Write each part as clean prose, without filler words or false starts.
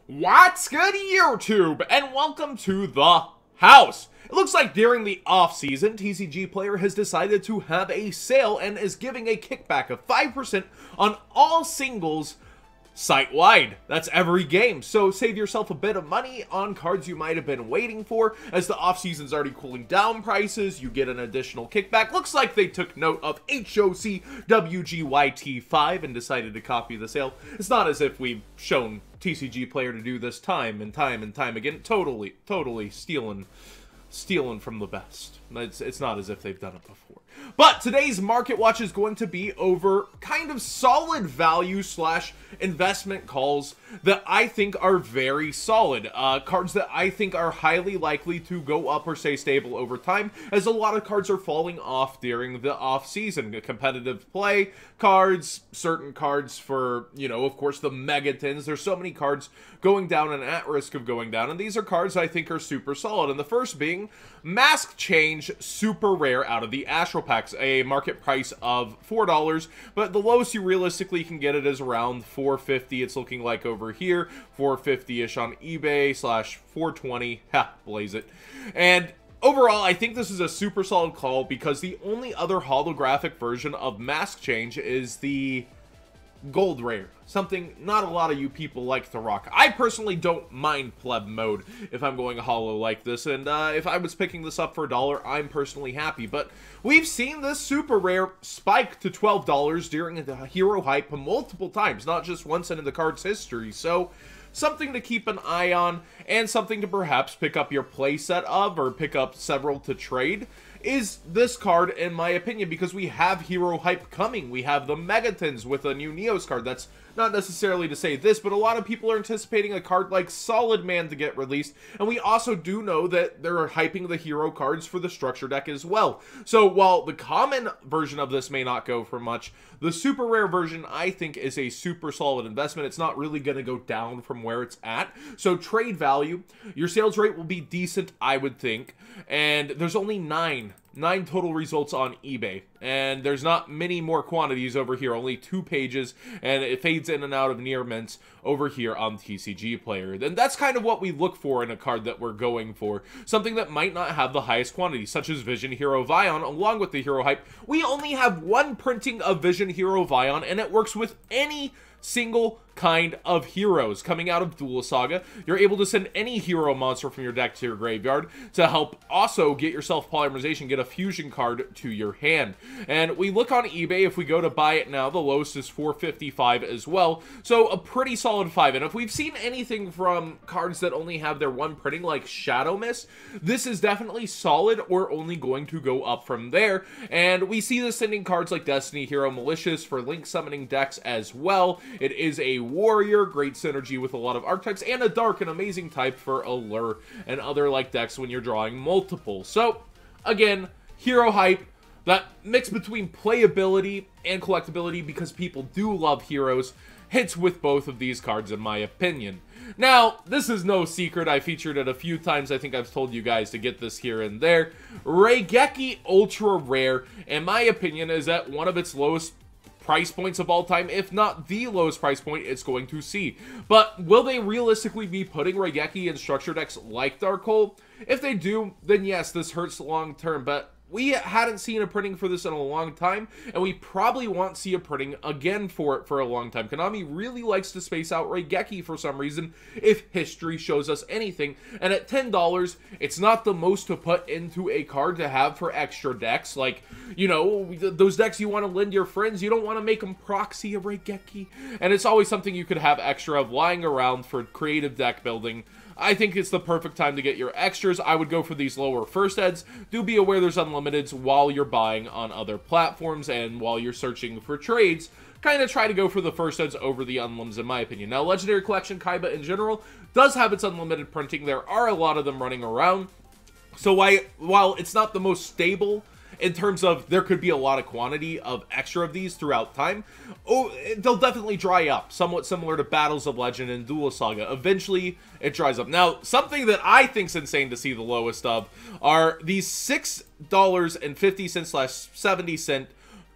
What's good, YouTube? And welcome to the house. It looks like during the off-season, TCG Player has decided to have a sale and is giving a kickback of 5% on all singles site-wide. That's every game. So save yourself a bit of money on cards you might have been waiting for. As the off-season's already cooling down prices, you get an additional kickback. Looks like they took note of HoC WGYT5 and decided to copy the sale. It's not as if we've shown TCG Player to do this time and time again. Totally stealing from the best. It's not as if they've done it before. But today's market watch is going to be over kind of solid value slash investment calls that I think are very solid. Cards that I think are highly likely to go up or stay stable over time, as a lot of cards are falling off during the off season. Competitive play cards, certain cards for, you know, of course, the megatons. There's so many cards going down and at risk of going down, and these are cards I think are super solid. And the first being Mask Change Super Rare out of the Astral Packs, a market price of $4, but the lowest you realistically can get it is around $4.50. It's looking like over here, $4.50-ish on eBay / $4.20. Ha, blaze it. And overall, I think this is a super solid call because the only other holographic version of Mask Change is the Gold Rare, something not a lot of you people like to rock. I personally don't mind pleb mode if I'm going a holo like this, and if I was picking this up for $1, I'm personally happy. But we've seen this super rare spike to $12 during the hero hype multiple times, not just once in the card's history. So something to keep an eye on, and something to perhaps pick up your playset of, or pick up several to trade, is this card, in my opinion, because we have hero hype coming. We have the Megatons with a new Neos card. That's not necessarily to say this, but a lot of people are anticipating a card like Solid Man to get released, and we also do know that they're hyping the hero cards for the structure deck as well. So while the common version of this may not go for much, the super rare version I think is a super solid investment. It's not really going to go down from where it's at, so trade value, your sales rate will be decent, I would think, and there's only nine total results on eBay, and there's not many more quantities over here, only 2 pages, and it fades in and out of near mints over here on TCG Player. And that's kind of what we look for in a card that we're going for, something that might not have the highest quantity, such as Vision Hero Vion. Along with the hero hype, we only have 1 printing of Vision Hero Vion, and it works with any single kind of heroes coming out of Duel Saga. You're able to send any hero monster from your deck to your graveyard to help also get yourself polymerization, get a fusion card to your hand. And we look on eBay, if we go to buy it now, the lowest is $4.55 as well, so a pretty solid 5. And if we've seen anything from cards that only have their 1 printing like Shadow Mist, this is definitely solid or only going to go up from there. And we see this sending cards like Destiny Hero Malicious for link summoning decks as well. It is a warrior, great synergy with a lot of archetypes, and a dark, an amazing type for Allure and other like decks when you're drawing multiple. So again, hero hype, that mix between playability and collectability, because people do love heroes, hits with both of these cards in my opinion. Now, this is no secret, I featured it a few times, I think I've told you guys to get this here and there. Raigeki Ultra Rare, in my opinion, is at one of its lowest price points of all time, if not the lowest price point it's going to see. But will they realistically be putting Raigeki in structure decks like Dark Hole? If they do, then yes, this hurts long term, but we hadn't seen a printing for this in a long time, and we probably won't see a printing again for it for a long time. Konami really likes to space out Raigeki for some reason, if history shows us anything, and at $10, it's not the most to put into a card to have for extra decks. Like, you know, those decks you want to lend your friends, you don't want to make them proxy a Raigeki, and it's always something you could have extra of lying around for creative deck building. I think it's the perfect time to get your extras. I would go for these lower first eds. Do be aware there's unlimiteds while you're buying on other platforms, and while you're searching for trades, kind of try to go for the first eds over the unlims in my opinion. Now, Legendary Collection Kaiba in general does have its unlimited printing. There are a lot of them running around. So while it's not the most stable in terms of there could be a lot of quantity of extra of these throughout time, they'll definitely dry up, somewhat similar to Battles of Legend and Duel Saga. Eventually, it dries up. Now, something that I think's insane to see the lowest of are these $6.50/70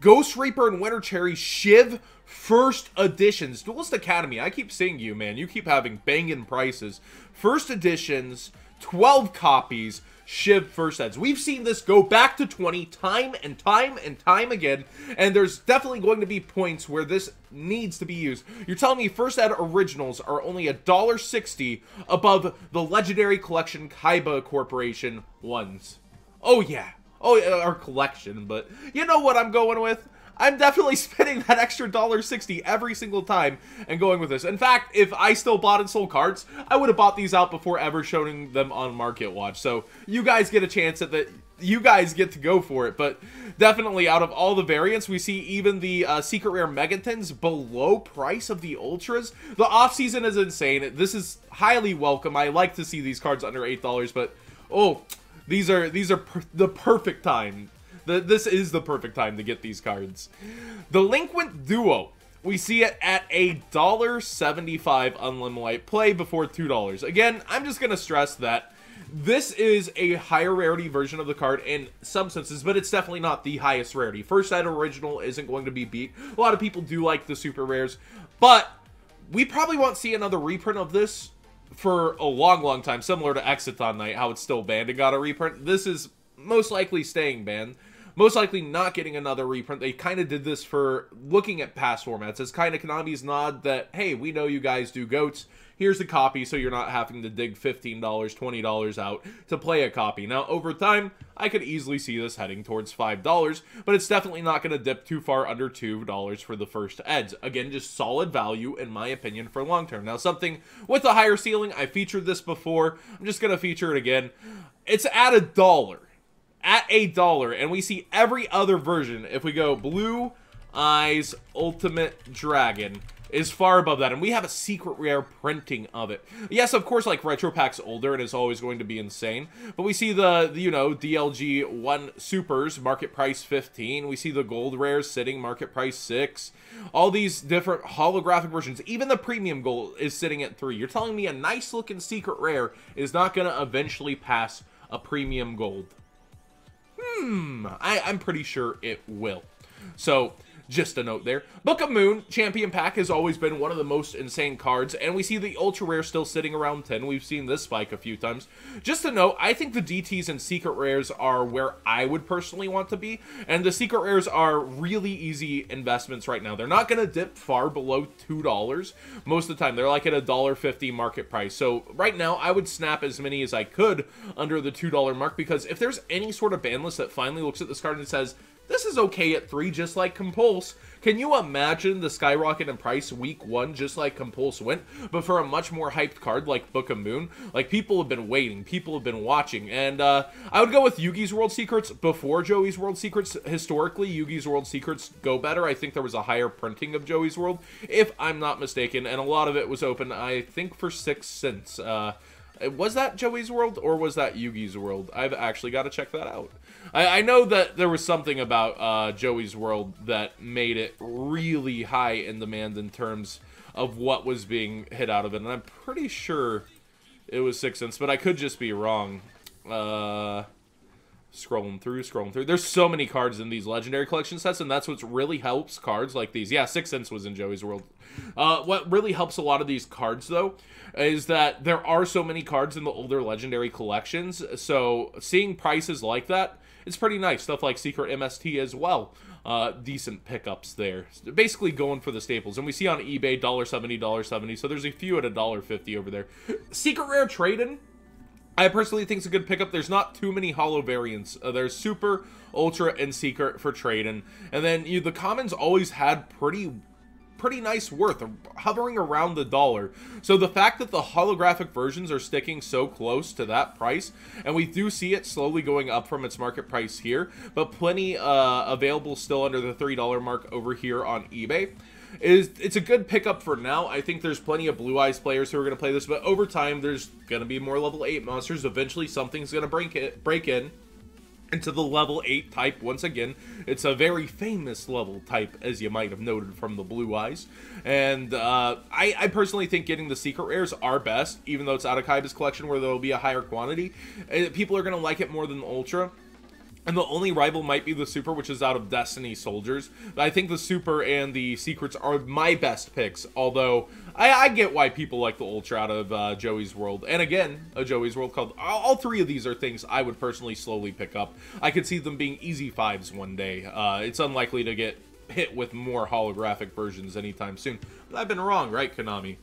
Ghost Reaper and Winter Cherry Shiv first editions. Duelist Academy, I keep seeing you, man. You keep having banging prices. First editions, 12 copies, Shiv first eds. We've seen this go back to 20 time and time and time again, and there's definitely going to be points where this needs to be used. You're telling me first ed originals are only $1.60 above the Legendary Collection Kaiba Corporation ones. Oh yeah. Oh, our collection, but you know what I'm going with? I'm definitely spending that extra $1.60 every single time and going with this. In fact, if I still bought and sold cards, I would have bought these out before ever showing them on Market Watch. So you guys get a chance at that. You guys get to go for it, but definitely out of all the variants, we see even the Secret Rare Megatons below price of the Ultras. The off-season is insane. This is highly welcome. I like to see these cards under $8, but oh, these are the perfect time. This is the perfect time to get these cards. The Delinquent Duo, we see it at a $1.75 unlimited play before $2. Again, I'm just gonna stress that this is a higher rarity version of the card in some senses, but it's definitely not the highest rarity. First ed original isn't going to be beat. A lot of people do like the super rares, but we probably won't see another reprint of this for a long time, similar to Exiton Night, how it's still banned and got a reprint. This is most likely staying banned. Most likely not getting another reprint. They kind of did this for looking at past formats. It's kind of Konami's nod that, hey, we know you guys do GOATs. Here's a copy so you're not having to dig $15, $20 out to play a copy. Now, over time, I could easily see this heading towards $5, but it's definitely not going to dip too far under $2 for the first eds. Again, just solid value, in my opinion, for long term. Now, something with a higher ceiling, I featured this before. I'm just going to feature it again. It's at $1. At $1, and we see every other version. If we go Blue Eyes Ultimate Dragon is far above that, and we have a secret rare printing of it. Yes, of course, like Retro Pack's older and is always going to be insane, but we see the you know, DLG 1 Supers, market price 15. We see the gold rares sitting market price 6. All these different holographic versions, even the premium gold is sitting at 3. You're telling me a nice looking secret rare is not going to eventually pass a premium gold? I'm pretty sure it will. So, just a note there. Book of Moon Champion Pack has always been one of the most insane cards, and we see the Ultra Rare still sitting around 10. We've seen this spike a few times. Just a note, I think the DTs and Secret Rares are where I would personally want to be, and the Secret Rares are really easy investments right now. They're not going to dip far below $2 most of the time. They're like at a $1.50 market price. So right now, I would snap as many as I could under the $2 mark, because if there's any sort of ban list that finally looks at this card and says, this is okay at 3, just like Compulse. Can you imagine the skyrocket in price week 1, just like Compulse went, but for a much more hyped card like Book of Moon? Like, people have been waiting, people have been watching, and I would go with Yugi's World Secrets before Joey's World Secrets. Historically, Yugi's World Secrets go better. I think there was a higher printing of Joey's World, if I'm not mistaken, and a lot of it was open, I think, for 6 cents. Was that Joey's World, or was that Yugi's World? I've actually got to check that out. I know that there was something about Joey's World that made it really high in demand in terms of what was being hit out of it, and I'm pretty sure it was 6 cents, but I could just be wrong. Scrolling through. There's so many cards in these Legendary Collection sets, and that's what really helps cards like these. Yeah, 6 cents was in Joey's World. What really helps a lot of these cards, though, is that there are so many cards in the older Legendary Collections, so seeing prices like that, it's pretty nice. Stuff like Secret MST as well. Decent pickups there. Basically going for the staples. And we see on eBay, $1.70, $1.70, so there's a few at $1.50 over there. Secret Rare Trade-In, I personally think it's a good pickup. There's not too many holo variants. There's Super, Ultra, and Secret for trade-in. And then the commons always had pretty nice worth, hovering around the $1. So the fact that the holographic versions are sticking so close to that price, and we do see it slowly going up from its market price here, but plenty available still under the $3 mark over here on eBay, it's a good pickup for now. I think there's plenty of Blue Eyes players who are going to play this, but over time there's going to be more level 8 monsters. Eventually something's going to break in into the level 8 type. Once again, it's a very famous level type, as you might have noted from the Blue Eyes. And I personally think getting the secret rares are best, even though it's out of Kaiba's collection where there will be a higher quantity. People are going to like it more than the Ultra. And the only rival might be the Super, which is out of Destiny Soldiers. But I think the Super and the Secrets are my best picks. Although, I get why people like the Ultra out of Joey's World. And again, a Joey's World called... All three of these are things I would personally slowly pick up. I could see them being easy 5s one day. It's unlikely to get hit with more holographic versions anytime soon. But I've been wrong, right, Konami?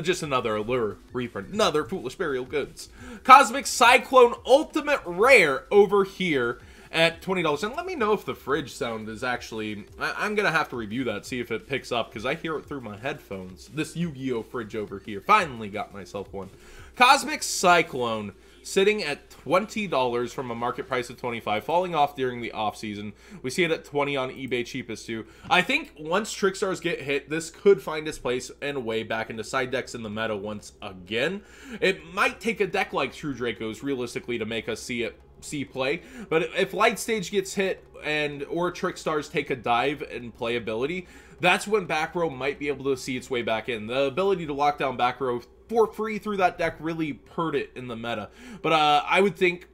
Just another Allure reprint. Another Foolish Burial Goods. Cosmic Cyclone Ultimate Rare over here at $20. And let me know if the fridge sound is actually... I'm going to have to review that, see if it picks up, because I hear it through my headphones. This Yu-Gi-Oh! Fridge over here. Finally got myself one. Cosmic Cyclone, sitting at $20 from a market price of $25, falling off during the off-season. We see it at $20 on eBay cheapest too. I think once Trickstars get hit, this could find its place and way back into side decks in the meta once again. It might take a deck like True Dracos, realistically, to make us see play, but if Light Stage gets hit or Trickstars take a dive in playability, that's when back row might be able to see its way back in. The ability to lock down back row for free through that deck really hurt it in the meta. But I would think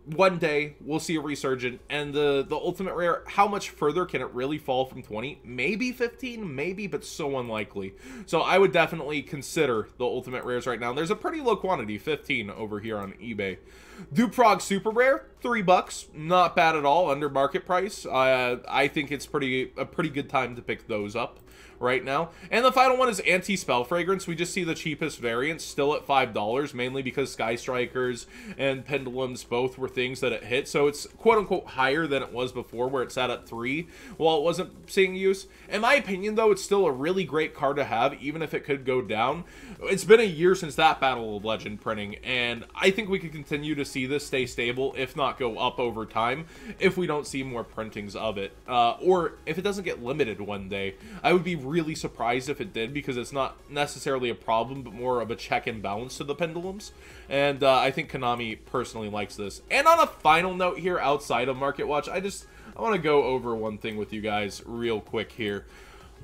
one day we'll see a resurgent, and the Ultimate Rare, how much further can it really fall from 20? Maybe 15, maybe, but so unlikely. So I would definitely consider the Ultimate Rares right now. There's a pretty low quantity, 15 over here on eBay. Duprog Super Rare, $3, not bad at all, under market price. I think it's a pretty good time to pick those up right now. And the final one is Anti-Spell Fragrance. We just see the cheapest variant still at $5, mainly because Sky Strikers and Pendulums both were things that it hit. So it's quote-unquote higher than it was before, where it sat at 3 while it wasn't seeing use. In my opinion, though, it's still a really great card to have, even if it could go down. It's been a year since that Battle of Legend printing, and I think we could continue to see this stay stable, if not go up over time, if we don't see more printings of it. Or if it doesn't get limited one day. I would be really surprised if it did, because it's not necessarily a problem, but more of a check and balance to the Pendulums. And I think Konami personally likes this. And on a final note here, outside of Market Watch, I want to go over one thing with you guys real quick here.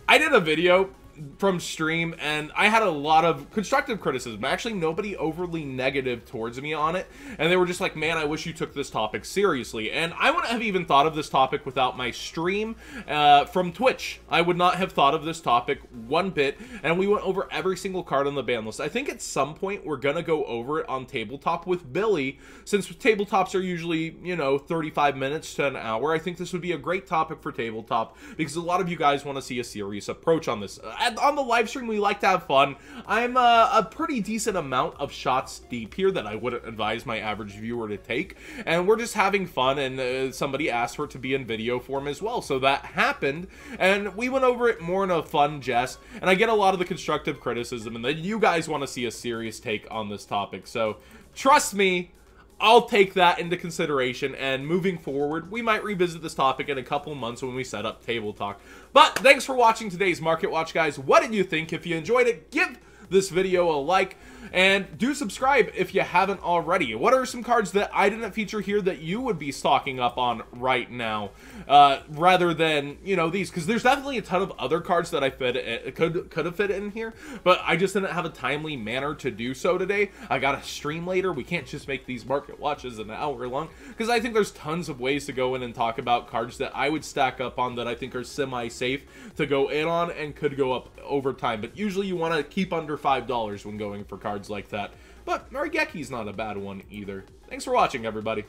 I did a video from stream, and I had a lot of constructive criticism. Actually, nobody overly negative towards me on it, and they were just like, man, I wish you took this topic seriously. And I wouldn't have even thought of this topic without my stream from Twitch. I would not have thought of this topic one bit, and we went over every single card on the ban list. I think at some point we're gonna go over it on Tabletop with Billy, since tabletops are usually, you know, 35 minutes to an hour. I think this would be a great topic for Tabletop, because a lot of you guys want to see a serious approach on this. On the live stream, we like to have fun. I'm a pretty decent amount of shots deep here that I wouldn't advise my average viewer to take, and we're just having fun, and somebody asked for it to be in video form as well, so that happened, and we went over it more in a fun jest, and I get a lot of the constructive criticism, and that you guys want to see a serious take on this topic, so trust me, I'll take that into consideration, and moving forward, we might revisit this topic in a couple months when we set up Table Talk. But thanks for watching today's Market Watch, guys. What did you think? If you enjoyed it, give this video a like, and do subscribe if you haven't already. What are some cards that I didn't feature here that you would be stocking up on right now, rather than, you know, these? Because there's definitely a ton of other cards that I could have fit in here, but I just didn't have a timely manner to do so today. I got to stream later. We can't just make these Market Watches an hour long, because I think there's tons of ways to go in and talk about cards that I would stack up on that I think are semi-safe to go in on and could go up over time. But usually you want to keep under $5 when going for cards like that. But Marigeki's not a bad one either. Thanks for watching, everybody.